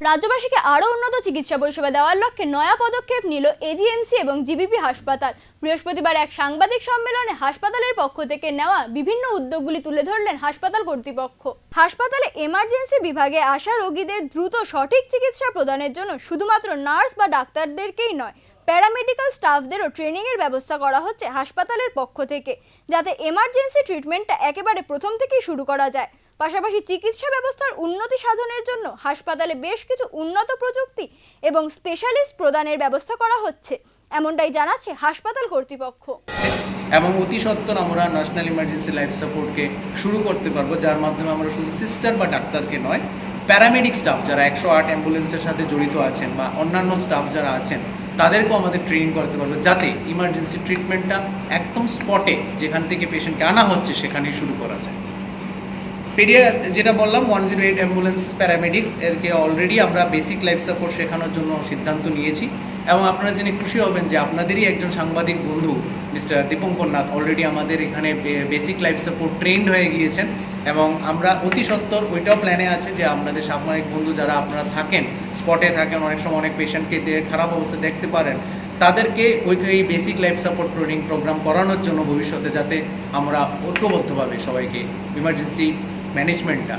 রাজ্যবাসীকে আরও উন্নত চিকিৎসা পরিষেবা দেওয়ার লক্ষ্যে নয়া পদক্ষেপ নিল এজিএমসি এবং জিবিপি হাসপাতাল। বৃহস্পতিবার এক সাংবাদিক সম্মেলনে হাসপাতালের পক্ষ থেকে নেওয়া বিভিন্ন উদ্যোগগুলি তুলে ধরলেন হাসপাতাল কর্তৃপক্ষ। হাসপাতালে এমার্জেন্সি বিভাগে আসা রোগীদের দ্রুত সঠিক চিকিৎসা প্রদানের জন্য শুধুমাত্র নার্স বা ডাক্তারদেরকেই নয়, প্যারামেডিক্যাল স্টাফদেরও ট্রেনিংয়ের ব্যবস্থা করা হচ্ছে হাসপাতালের পক্ষ থেকে, যাতে এমার্জেন্সি ট্রিটমেন্টটা একেবারে প্রথম থেকেই শুরু করা যায়। পাশাপাশি চিকিৎসা ব্যবস্থার উন্নতি সাধনের জন্য হাসপাতালে বেশ কিছু উন্নত প্রযুক্তি এবং স্পেশালিস্ট প্রদানের ব্যবস্থা করা হচ্ছে, এমনটাই জানাচ্ছে হাসপাতাল কর্তৃপক্ষ। এবং অতি সত্বর আমরা ন্যাশনাল ইমার্জেন্সি লাইফ সাপোর্টকে শুরু করতে পারবো, যার মাধ্যমে আমরা শুধু সিস্টার বা ডাক্তারকে নয়, প্যারামেডিক স্টাফ যারা 108 অ্যাম্বুলেন্সের সাথে জড়িত আছেন বা অন্যান্য স্টাফ যারা আছেন তাদেরকেও আমাদের ট্রেনিং করতে পারবো, যাতে ইমার্জেন্সি ট্রিটমেন্টটা একদম স্পটে যেখান থেকে পেশেন্টকে আনা হচ্ছে সেখানেই শুরু করা যায়। যেটা বললাম 108 অ্যাম্বুলেন্স প্যারামেডিক্স এরকে অলরেডি আমরা বেসিক লাইফ সাপোর্ট শেখানোর জন্য সিদ্ধান্ত নিয়েছি, এবং আপনারা জেনে খুশি হবেন যে আপনাদেরই একজন সাংবাদিক বন্ধু মিস্টার দীপঙ্কর নাথ অলরেডি আমাদের এখানে বেসিক লাইফ সাপোর্ট ট্রেন্ড হয়ে গিয়েছেন, এবং আমরা অতি সত্বর ওইটাও প্ল্যানে আছে যে আপনাদের সাংবাদিক বন্ধু যারা আপনারা থাকেন, স্পটে থাকেন, অনেক সময় অনেক পেশেন্টকে খারাপ অবস্থা দেখতে পারেন, তাদেরকে এই basic life support training program করানোর জন্য ভবিষ্যতে যাতে আমরা ঐক্যবদ্ধভাবে সবাইকে ইমার্জেন্সি ম্যানেজমেন্টটা